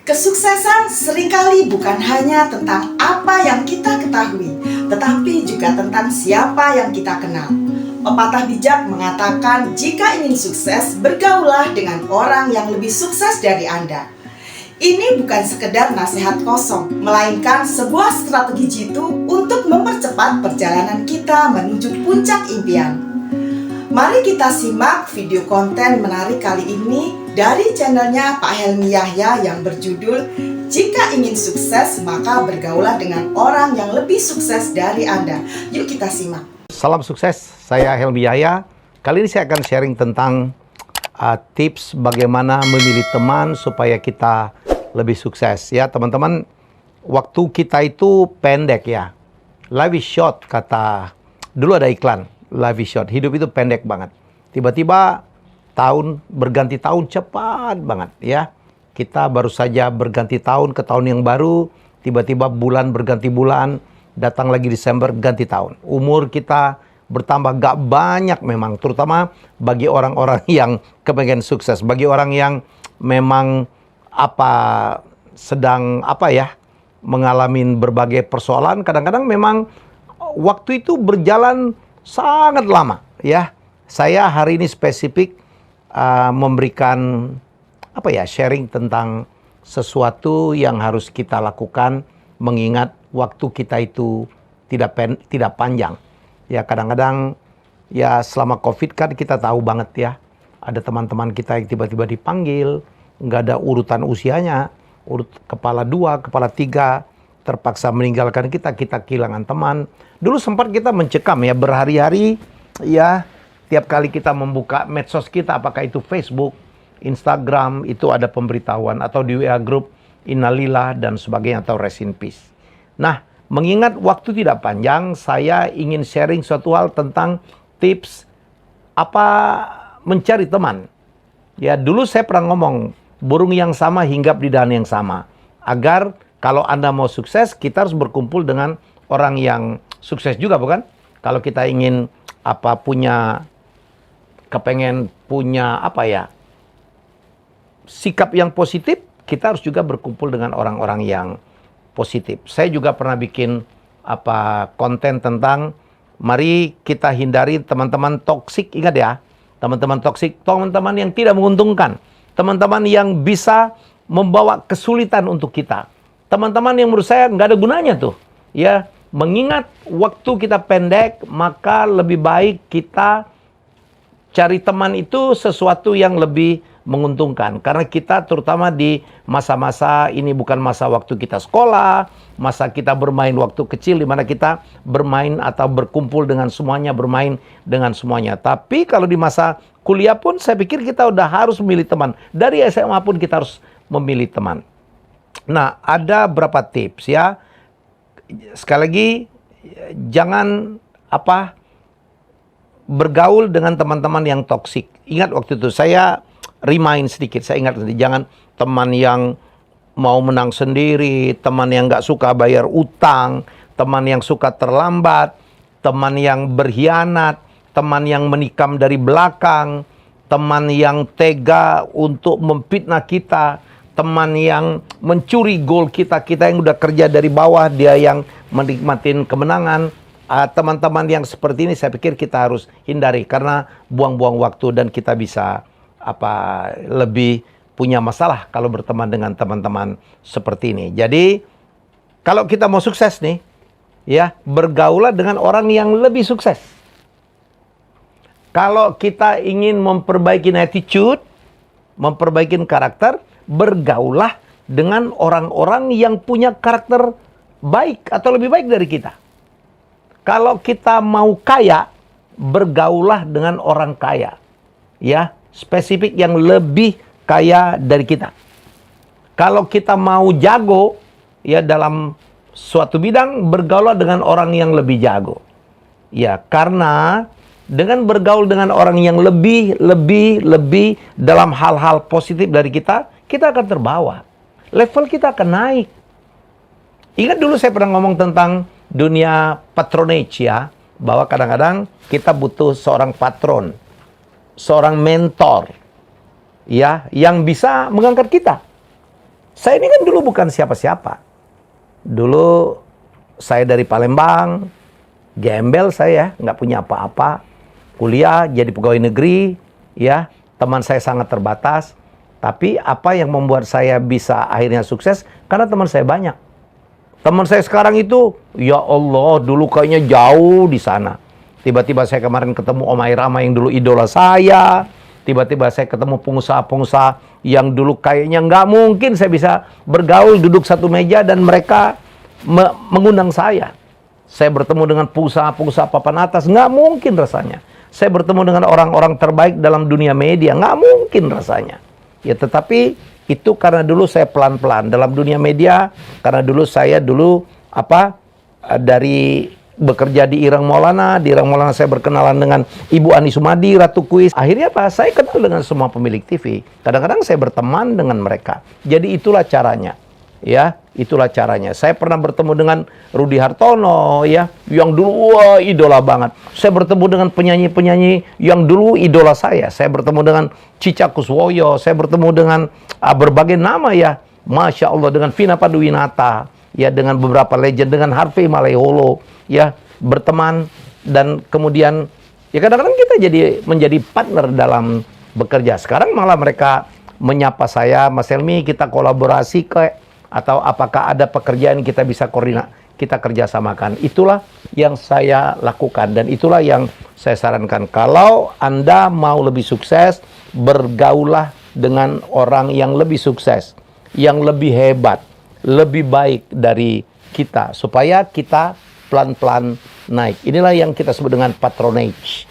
Kesuksesan seringkali bukan hanya tentang apa yang kita ketahui, tetapi juga tentang siapa yang kita kenal. Pepatah bijak mengatakan, jika ingin sukses, bergaullah dengan orang yang lebih sukses dari Anda. Ini bukan sekedar nasihat kosong, melainkan sebuah strategi jitu untuk mempercepat perjalanan kita menuju puncak impian. Mari kita simak video konten menarik kali ini dari channelnya Pak Helmi Yahya yang berjudul "Jika ingin sukses, maka bergaulah dengan orang yang lebih sukses dari Anda". Yuk kita simak. Salam sukses, saya Helmi Yahya. Kali ini saya akan sharing tentang tips bagaimana memilih teman supaya kita lebih sukses. Ya teman-teman, waktu kita itu pendek ya. Life is short, kata dulu ada iklan. Life is short, hidup itu pendek banget. Tiba-tiba tahun berganti tahun cepat banget ya. Kita baru saja berganti tahun ke tahun yang baru, tiba-tiba bulan berganti bulan, datang lagi Desember ganti tahun. Umur kita bertambah gak banyak memang, terutama bagi orang-orang yang kepengen sukses, bagi orang yang memang sedang mengalami berbagai persoalan. Kadang-kadang memang waktu itu berjalan sangat lama ya. Saya hari ini spesifik memberikan sharing tentang sesuatu yang harus kita lakukan mengingat waktu kita itu tidak panjang. Ya kadang-kadang ya selama Covid kan kita tahu banget ya. Ada teman-teman kita yang tiba-tiba dipanggil, nggak ada urutan usianya, urut kepala 2, kepala 3, terpaksa meninggalkan kita kehilangan teman. Dulu sempat kita mencekam ya berhari-hari ya, tiap kali kita membuka medsos kita, apakah itu Facebook, Instagram, itu ada pemberitahuan, atau di WA group innalillah dan sebagainya, atau rest in peace. Nah, mengingat waktu tidak panjang, saya ingin sharing suatu hal tentang tips mencari teman. Ya, dulu saya pernah ngomong, burung yang sama hinggap di dahan yang sama. Agar kalau Anda mau sukses, kita harus berkumpul dengan orang yang sukses juga, bukan? Kalau kita ingin kepengen punya sikap yang positif, kita harus juga berkumpul dengan orang-orang yang positif. Saya juga pernah bikin konten tentang mari kita hindari teman-teman toksik. Ingat ya, teman-teman toksik, teman-teman yang tidak menguntungkan, teman-teman yang bisa membawa kesulitan untuk kita, teman-teman yang menurut saya nggak ada gunanya tuh. Ya, mengingat waktu kita pendek, maka lebih baik kita cari teman itu sesuatu yang lebih menguntungkan. Karena kita terutama di masa-masa ini bukan masa waktu kita sekolah, masa kita bermain waktu kecil di mana kita bermain atau berkumpul dengan semuanya, bermain dengan semuanya. Tapi kalau di masa kuliah pun saya pikir kita udah harus memilih teman. Dari SMA pun kita harus memilih teman. Nah, ada berapa tips ya. Sekali lagi, jangan bergaul dengan teman-teman yang toksik. Ingat waktu itu saya remind sedikit, saya ingat jangan teman yang mau menang sendiri, teman yang nggak suka bayar utang, teman yang suka terlambat, teman yang berkhianat, teman yang menikam dari belakang, teman yang tega untuk memfitnah kita, teman yang mencuri gol kita yang udah kerja dari bawah, dia yang menikmatin kemenangan. Teman-teman yang seperti ini saya pikir kita harus hindari karena buang-buang waktu dan kita bisa lebih punya masalah kalau berteman dengan teman-teman seperti ini. Jadi kalau kita mau sukses nih, ya bergaulah dengan orang yang lebih sukses. Kalau kita ingin memperbaiki attitude, memperbaiki karakter, bergaulah dengan orang-orang yang punya karakter baik atau lebih baik dari kita. Kalau kita mau kaya, bergaulah dengan orang kaya. Ya, spesifik yang lebih kaya dari kita. Kalau kita mau jago, ya dalam suatu bidang, bergaulah dengan orang yang lebih jago. Ya, karena dengan bergaul dengan orang yang lebih dalam hal-hal positif dari kita akan terbawa. Level kita akan naik. Ingat dulu saya pernah ngomong tentang dunia patronage ya. bahwa kadang-kadang kita butuh seorang patron, seorang mentor, ya, yang bisa mengangkat kita. Saya ini kan dulu bukan siapa-siapa. Dulu saya dari Palembang, gembel saya, nggak punya apa-apa. Kuliah jadi pegawai negeri, ya, teman saya sangat terbatas. Tapi apa yang membuat saya bisa akhirnya sukses? Karena teman saya banyak. Teman saya sekarang itu, ya Allah, dulu kayaknya jauh di sana. Tiba-tiba saya kemarin ketemu Om Airama yang dulu idola saya. Tiba-tiba saya ketemu pengusaha-pengusaha yang dulu kayaknya nggak mungkin saya bisa bergaul, duduk satu meja dan mereka mengundang saya. Saya bertemu dengan pengusaha-pengusaha papan atas, nggak mungkin rasanya. Saya bertemu dengan orang-orang terbaik dalam dunia media, nggak mungkin rasanya. Ya, tetapi itu karena dulu saya pelan-pelan dalam dunia media, karena dulu saya dari bekerja di Irang Maulana. Di Irang Maulana saya berkenalan dengan Ibu Ani Sumadi, Ratu Kuis. Akhirnya saya kenal dengan semua pemilik TV. Kadang-kadang saya berteman dengan mereka. Jadi itulah caranya. Ya, itulah caranya. Saya pernah bertemu dengan Rudi Hartono, ya, yang dulu idola banget. Saya bertemu dengan penyanyi-penyanyi yang dulu idola saya. Saya bertemu dengan Cica Kuswoyo. Saya bertemu dengan berbagai nama, ya. Masya Allah, dengan Vina Panduwinata, ya, dengan beberapa legend, dengan Harvey Maleholo, ya, berteman. Dan kemudian, ya, kadang-kadang kita menjadi partner dalam bekerja. Sekarang malah mereka menyapa saya, Mas Helmi, kita kolaborasi atau apakah ada pekerjaan kita bisa kita kerjasamakan. Itulah yang saya lakukan dan itulah yang saya sarankan. Kalau Anda mau lebih sukses, bergaulah dengan orang yang lebih sukses, yang lebih hebat, lebih baik dari kita, supaya kita pelan-pelan naik. Inilah yang kita sebut dengan patronage.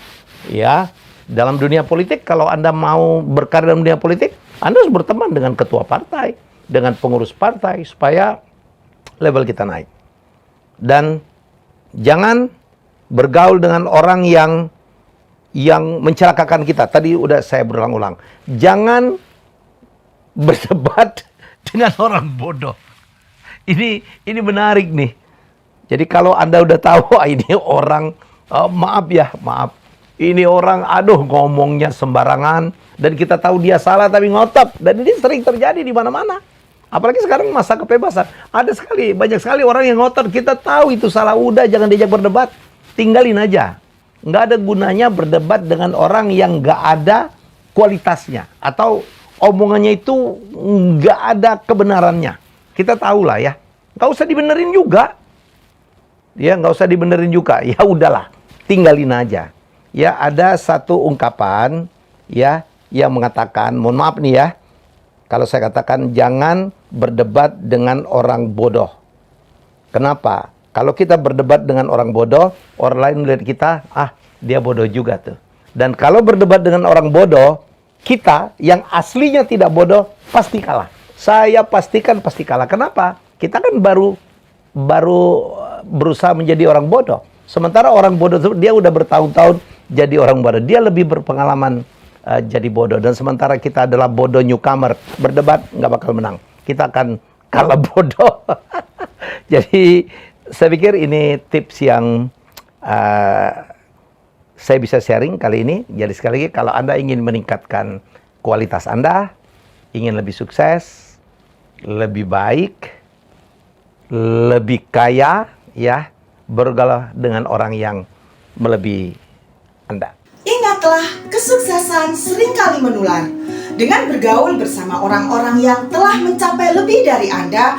Ya, dalam dunia politik, kalau Anda mau berkarir dalam dunia politik, Anda harus berteman dengan ketua partai, dengan pengurus partai, supaya level kita naik. Dan jangan bergaul dengan orang yang mencelakakan kita. Tadi udah saya berulang-ulang. Jangan berdebat dengan orang bodoh. Ini menarik nih. Jadi kalau Anda udah tahu, ini orang, maaf. Ini orang, ngomongnya sembarangan. Dan kita tahu dia salah tapi ngotot. Dan ini sering terjadi di mana-mana. Apalagi sekarang masa kebebasan. Banyak sekali orang yang ngotot. Kita tahu itu salah, udah jangan diajak berdebat. Tinggalin aja. Nggak ada gunanya berdebat dengan orang yang nggak ada kualitasnya. Atau omongannya itu nggak ada kebenarannya. Kita tahu lah, ya. Nggak usah dibenerin juga. Ya, nggak usah dibenerin juga. Ya udahlah, tinggalin aja. Ya, ada satu ungkapan, ya, yang mengatakan, mohon maaf nih ya, kalau saya katakan jangan berdebat dengan orang bodoh. Kenapa? Kalau kita berdebat dengan orang bodoh, orang lain melihat kita, dia bodoh juga tuh. Dan kalau berdebat dengan orang bodoh, kita yang aslinya tidak bodoh, pasti kalah. Saya pastikan pasti kalah. Kenapa? Kita kan baru berusaha menjadi orang bodoh. Sementara orang bodoh itu dia udah bertahun-tahun jadi orang bodoh. Dia lebih berpengalaman jadi bodoh. Dan sementara kita adalah bodoh newcomer, berdebat nggak bakal menang. Kita akan kalah bodoh. Jadi saya pikir ini tips yang saya bisa sharing kali ini. Jadi sekali lagi, kalau Anda ingin meningkatkan kualitas Anda, ingin lebih sukses, lebih baik, lebih kaya, ya, bergaul dengan orang yang melebihi Anda. Ingatlah, kesuksesan seringkali menular. Dengan bergaul bersama orang-orang yang telah mencapai lebih dari Anda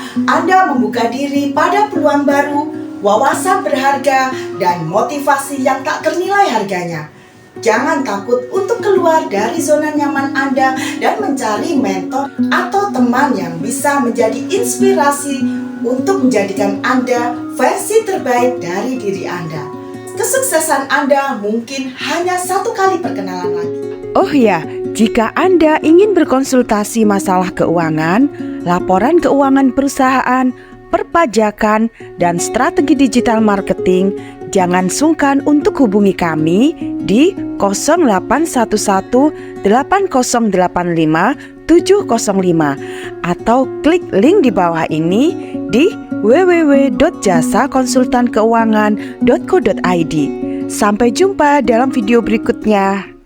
membuka diri pada peluang baru, wawasan berharga, dan motivasi yang tak ternilai harganya. Jangan takut untuk keluar dari zona nyaman Anda dan mencari mentor atau teman yang bisa menjadi inspirasi untuk menjadikan Anda versi terbaik dari diri Anda. Kesuksesan Anda mungkin hanya satu kali perkenalan lagi. Oh ya, jika Anda ingin berkonsultasi masalah keuangan, laporan keuangan perusahaan, perpajakan, dan strategi digital marketing, jangan sungkan untuk hubungi kami di 0811 8085 705 atau klik link di bawah ini di www.jasakonsultankeuangan.co.id. Sampai jumpa dalam video berikutnya.